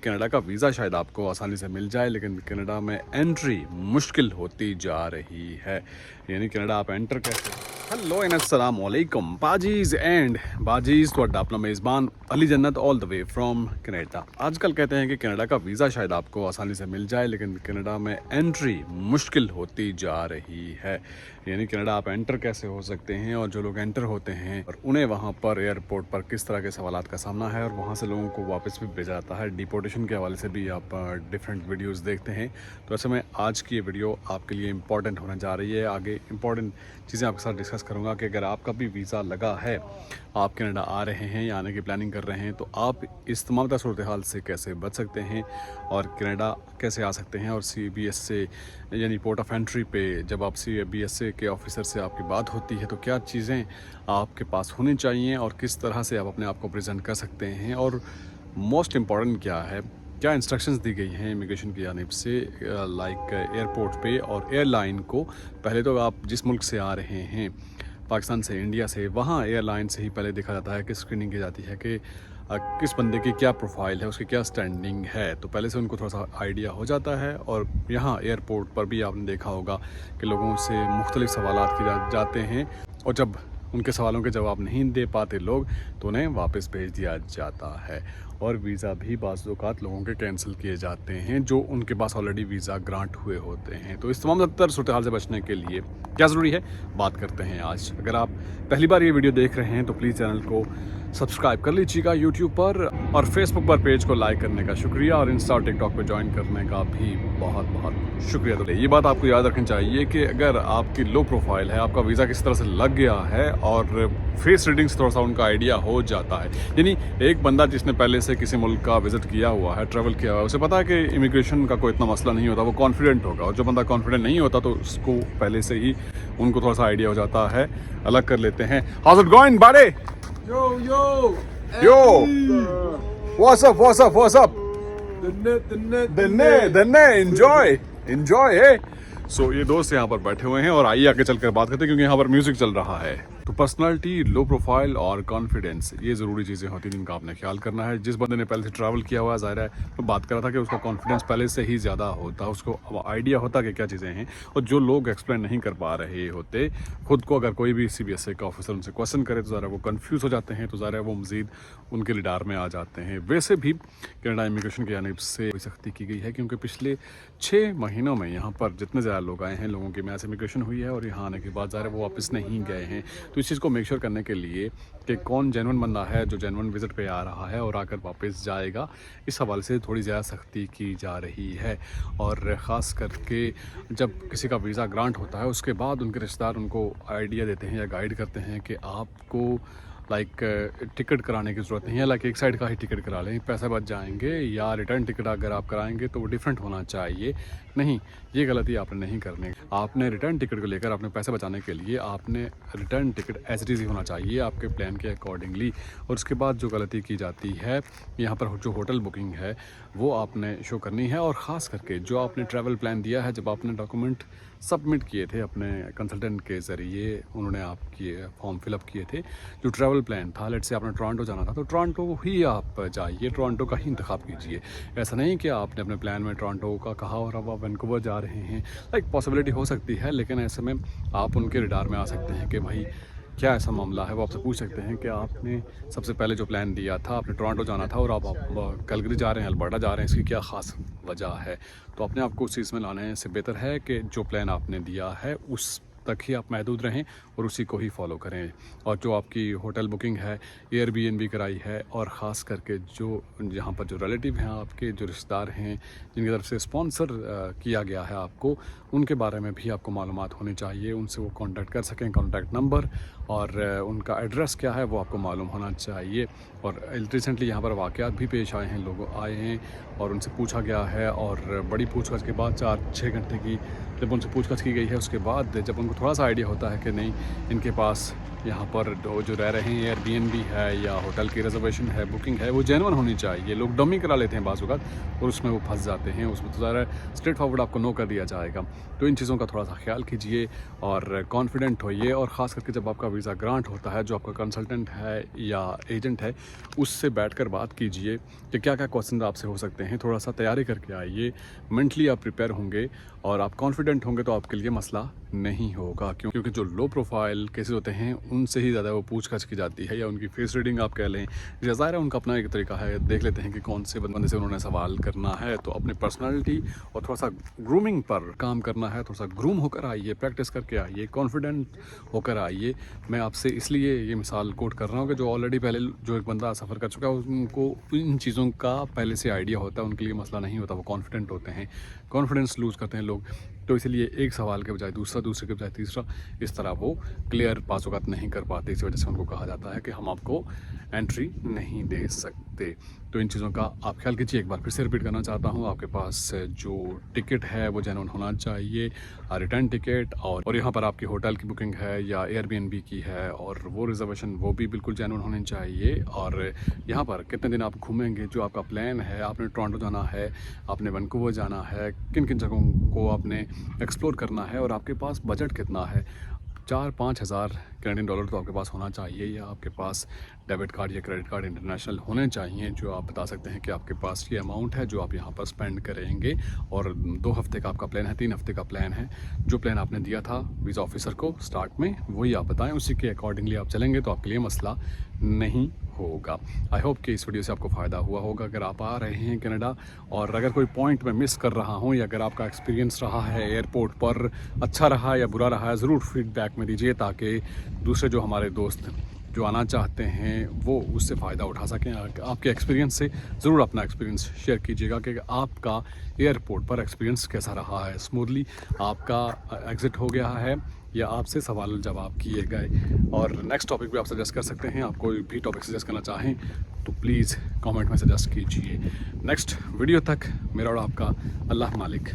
Canada का visa शायद आपको आसानी से मिल जाए, लेकिन कनाडा में एंट्री मुश्किल होती जा रही है। यानी कनाडा आप एंटर कैसे। हेलो एंड अस्सलाम वालेकुम बाजीज एंड बाजीज, तो अपना मेज़बान अली जन्नत all the way from Canada. आजकल कहते हैं कि कनाडा का वीज़ा शायद आपको आसानी से मिल जाए, लेकिन कनाडा में एंट्री मुश्किल होती जा रही है। यानी कनाडा आप एंटर कैसे हो सकते हैं, और जो लोग एंटर होते हैं और उन्हें वहाँ पर एयरपोर्ट पर किस तरह के सवालात का सामना है, और वहाँ से लोगों को वापस भी भेजा जाता है। डिपोर्टेशन के हवाले से भी आप डिफरेंट वीडियोस देखते हैं। तो ऐसे में आज की ये वीडियो आपके लिए इम्पॉर्टेंट होने जा रही है। आगे इम्पॉर्टेंट चीज़ें आपके साथ डिस्कस करूँगा कि अगर आपका भी वीज़ा लगा है, आप कनाडा आ रहे हैं या आने की प्लानिंग कर रहे हैं, तो आप इस तमाम सूरत हाल से कैसे बच सकते हैं और कनाडा कैसे आ सकते हैं। और CBS से यानी पोर्ट ऑफ एंट्री पे जब आप CBS के ऑफिसर से आपकी बात होती है, तो क्या चीज़ें आपके पास होनी चाहिए और किस तरह से आप अपने आप को प्रेजेंट कर सकते हैं, और मोस्ट इम्पॉर्टेंट क्या है, क्या इंस्ट्रक्शंस दी गई हैं इमिग्रेशन की जानिब से लाइक एयरपोर्ट पे और एयरलाइन को। पहले तो आप जिस मुल्क से आ रहे हैं, पाकिस्तान से, इंडिया से, वहाँ एयरलाइन से ही पहले देखा जाता है कि स्क्रीनिंग की जाती है कि किस बंदे की क्या प्रोफाइल है, उसकी क्या स्टैंडिंग है। तो पहले से उनको थोड़ा सा आइडिया हो जाता है। और यहाँ एयरपोर्ट पर भी आपने देखा होगा कि लोगों से मुख्तलिफ सवालात किए जाते हैं, और जब उनके सवालों के जवाब नहीं दे पाते लोग, तो उन्हें वापस भेज दिया जाता है। और वीज़ा भी बाज़ औक़ात लोगों के कैंसिल किए जाते हैं जो उनके पास ऑलरेडी वीज़ा ग्रांट हुए होते हैं। तो इस तमाम सूरत हाल से बचने के लिए क्या ज़रूरी है, बात करते हैं आज। अगर आप पहली बार ये वीडियो देख रहे हैं तो प्लीज़ चैनल को सब्सक्राइब कर लीजिएगा यूट्यूब पर, और फेसबुक पर पेज को लाइक करने का शुक्रिया, और इंस्टा और टिकटॉक पर ज्वाइन करने का भी बहुत बहुत शुक्रिया। तो ये बात आपको याद रखनी चाहिए कि अगर आपकी लो प्रोफाइल है, आपका वीज़ा किस तरह से लग गया है और फेस रीडिंग से थोड़ा सा उनका आइडिया हो जाता है। यानी एक बंदा जिसने पहले से किसी मुल्क का विजिट किया हुआ है, ट्रैवल किया हुआ है, उसे पता है कि इमिग्रेशन का कोई इतना मसला नहीं होता, वो कॉन्फिडेंट होगा। और जो बंदा कॉन्फिडेंट नहीं होता, तो उसको पहले से ही उनको थोड़ा सा आइडिया हो जाता है। अलग कर लेते हैं। हाउस इट गोइंग बारे? Yo, yo, Yo, hey. what's up, what's up, what's up? The Danne, enjoy, hey. So ये दोस्त यहाँ पर बैठे हुए हैं, और आइए आगे चलकर बात करते हैं, क्योंकि यहाँ पर म्यूजिक चल रहा है। तो पर्सनालिटी, लो प्रोफाइल और कॉन्फिडेंस, ये ज़रूरी चीज़ें होती हैं जिनका आपने ख्याल करना है। जिस बंदे ने पहले से ट्रैवल किया हुआ है, ज़ाहिर है तो बात कर रहा था कि उसका कॉन्फिडेंस पहले से ही ज़्यादा होता है, उसको आइडिया होता कि क्या चीज़ें हैं। और जो लोग एक्सप्लेन नहीं कर पा रहे होते खुद को, अगर कोई भी CBS का ऑफिसर उनसे क्वेश्चन करे, तो ज़रा वो कन्फ्यूज़ हो जाते हैं, तो ज़रा वो मज़ीद उनके लिडार में आ जाते हैं। वैसे भी कनाडा इमिग्रेशन की जानिब से सख्ती की गई है, क्योंकि पिछले 6 महीनों में यहाँ पर जितने ज़्यादा लोग आए हैं, लोगों की मैस इमिग्रेशन हुई है, और यहाँ आने के बाद ज़ाहिर वो वापस नहीं गए हैं। तो इस चीज़ को मेक श्योर करने के लिए कि कौन जेन्युइन बंदा है जो जेन्युइन विजिट पे आ रहा है और आकर वापस जाएगा, इस हवाले से थोड़ी ज़्यादा सख्ती की जा रही है। और ख़ास करके जब किसी का वीज़ा ग्रांट होता है, उसके बाद उनके रिश्तेदार उनको आइडिया देते हैं या गाइड करते हैं कि आपको टिकट कराने की ज़रूरत नहीं है, एक साइड का ही टिकट करा लें, पैसे बच जाएंगे, या रिटर्न टिकट अगर आप कराएंगे तो वो डिफरेंट होना चाहिए। नहीं, ये गलती आपने नहीं करनी। आपने रिटर्न टिकट को लेकर अपने पैसे बचाने के लिए आपने return ticket as it is ही होना चाहिए आपके प्लान के अकॉर्डिंगली। और उसके बाद जो गलती की जाती है, यहाँ पर जो होटल बुकिंग है वो आपने शो करनी है। और ख़ास करके जो आपने ट्रैवल प्लान दिया है, जब आपने डॉक्यूमेंट सबमिट किए थे अपने कंसल्टेंट के ज़रिए, उन्होंने आपके फॉर्म फिलअप किए थे, जो ट्रैवल प्लान था, लेट से आपने टोरंटो जाना था, तो टोरंटो ही आप जाइए, टोरंटो का ही इंतखाब कीजिए। ऐसा नहीं कि आपने अपने प्लान में टोरंटो का कहा और अब आप वैंकूवर जा रहे हैं। पॉसिबिलिटी हो सकती है, लेकिन ऐसे में आप उनके रिडार में आ सकते हैं कि भाई क्या ऐसा मामला है। वो आपसे पूछ सकते हैं कि आपने सबसे पहले जो प्लान दिया था, आपने टोरंटो जाना था और आप कैलगरी जा रहे हैं, अल्बर्टा जा रहे हैं, इसकी क्या ख़ास वजह है। तो अपने आप को उस चीज़ में लाने से बेहतर है कि जो प्लान आपने दिया है उस तक ही आप महदूद रहें और उसी को ही फॉलो करें। और जो आपकी होटल बुकिंग है, एयरबीएनबी कराई है, और ख़ास करके जो यहाँ पर जो रिलेटिव हैं, आपके जो रिश्तेदार हैं जिनकी तरफ से स्पॉन्सर किया गया है आपको, उनके बारे में भी आपको मालूमात होनी चाहिए। उनसे वो कांटेक्ट कर सकें, कांटेक्ट नंबर और उनका एड्रेस क्या है वो आपको मालूम होना चाहिए। और रिसेंटली यहाँ पर वाक़यात भी पेश आए हैं, लोग आए हैं और उनसे पूछा गया है, और बड़ी पूछताछ के बाद 4-6 घंटे की जब उनसे पूछताछ की गई है, उसके बाद जब उनको थोड़ा सा आइडिया होता है कि नहीं, इनके पास यहाँ पर जो रह रहे हैं एयरबीएनबी है या होटल की रिजर्वेशन है, बुकिंग है, वो जेन्युइन होनी चाहिए। लोग डमी करा लेते हैं बाज़ औक़ात और उसमें वो फंस जाते हैं। उसमें तो ज़रा स्ट्रेट फॉरवर्ड आपको नो कर दिया जाएगा। तो इन चीज़ों का थोड़ा सा ख्याल कीजिए और कॉन्फिडेंट होइए। और ख़ास करके जब आपका वीज़ा ग्रांट होता है, जो आपका कंसल्टेंट है या एजेंट है, उससे बैठकर बात कीजिए कि क्या क्या क्वेश्चन आपसे हो सकते हैं। थोड़ा सा तैयारी करके आइए, मेंटली आप प्रिपेयर होंगे और आप कॉन्फिडेंट होंगे तो आपके लिए मसला नहीं होगा। क्योंकि जो लो प्रोफाइल केसेस होते हैं उनसे ही ज़्यादा वो पूछताछ की जाती है, या उनकी फेस रीडिंग आप कह लें। ज़ाहिर है उनका अपना एक तरीका है, देख लेते हैं कि कौन से बंदे से उन्होंने सवाल करना है। तो अपनी पर्सनालिटी और थोड़ा सा ग्रूमिंग पर काम करना है। थोड़ा सा ग्रूम होकर आइए, प्रैक्टिस करके आइए, कॉन्फिडेंट होकर आइए। मैं आपसे इसलिए ये मिसाल कोट कर रहा हूँ कि जो ऑलरेडी पहले जो एक बंदा सफ़र कर चुका है उनको इन चीज़ों का पहले से आइडिया होता है, उनके लिए मसला नहीं होता। वो कॉन्फिडेंट होते हैं, कॉन्फिडेंस लूज़ करते हैं लोग। तो इसलिए एक सवाल के बजाय दूसरा, दूसरे के बजाय तीसरा, इस तरह वो क्लियर पासोगात नहीं कर पाते। इसी वजह से उनको कहा जाता है कि हम आपको एंट्री नहीं दे सकते। तो इन चीज़ों का आप ख्याल कीजिए। एक बार फिर से रिपीट करना चाहता हूँ, आपके पास जो टिकट है वो जेन्युइन होना चाहिए, रिटर्न टिकट। और यहाँ पर आपकी होटल की बुकिंग है या एयरबीएनबी की है और वो रिजर्वेशन वो भी बिल्कुल जेन्युइन होनी चाहिए। और यहाँ पर कितने दिन आप घूमेंगे, जो आपका प्लान है, आपने टोरंटो जाना है, आपने वैंकूवर जाना है, किन किन जगहों को आपने एक्सप्लोर करना है और आपके पास बजट कितना है। 4-5 हज़ार कैनेडियन डॉलर तो आपके पास होना चाहिए, या आपके पास डेबिट कार्ड या क्रेडिट कार्ड इंटरनेशनल होने चाहिए, जो आप बता सकते हैं कि आपके पास ये अमाउंट है जो आप यहाँ पर स्पेंड करेंगे। और 2 हफ्ते का आपका प्लान है, 3 हफ्ते का प्लान है। जो प्लान आपने दिया था वीज़ा ऑफिसर को स्टार्ट में, वही आप बताएं, उसी के अकॉर्डिंगली आप चलेंगे तो आपके लिए मसला नहीं होगा। आई होप कि इस वीडियो से आपको फ़ायदा हुआ होगा। अगर आप आ रहे हैं कनाडा और अगर कोई पॉइंट मैं मिस कर रहा हूँ, या अगर आपका एक्सपीरियंस रहा है एयरपोर्ट पर अच्छा रहा या बुरा रहा है, ज़रूर फीडबैक में दीजिए, ताकि दूसरे जो हमारे दोस्त जो आना चाहते हैं वो उससे फ़ायदा उठा सकें। आपके एक्सपीरियंस से ज़रूर अपना एक्सपीरियंस शेयर कीजिएगा कि आपका एयरपोर्ट पर एक्सपीरियंस कैसा रहा है। स्मूथली आपका एग्ज़िट हो गया है या आपसे सवाल जवाब किए गए। और नेक्स्ट टॉपिक भी आप सजेस्ट कर सकते हैं। आप कोई भी टॉपिक सजेस्ट करना चाहें तो प्लीज़ कमेंट में सजेस्ट कीजिए। नेक्स्ट वीडियो तक मेरा और आपका अल्लाह मालिक।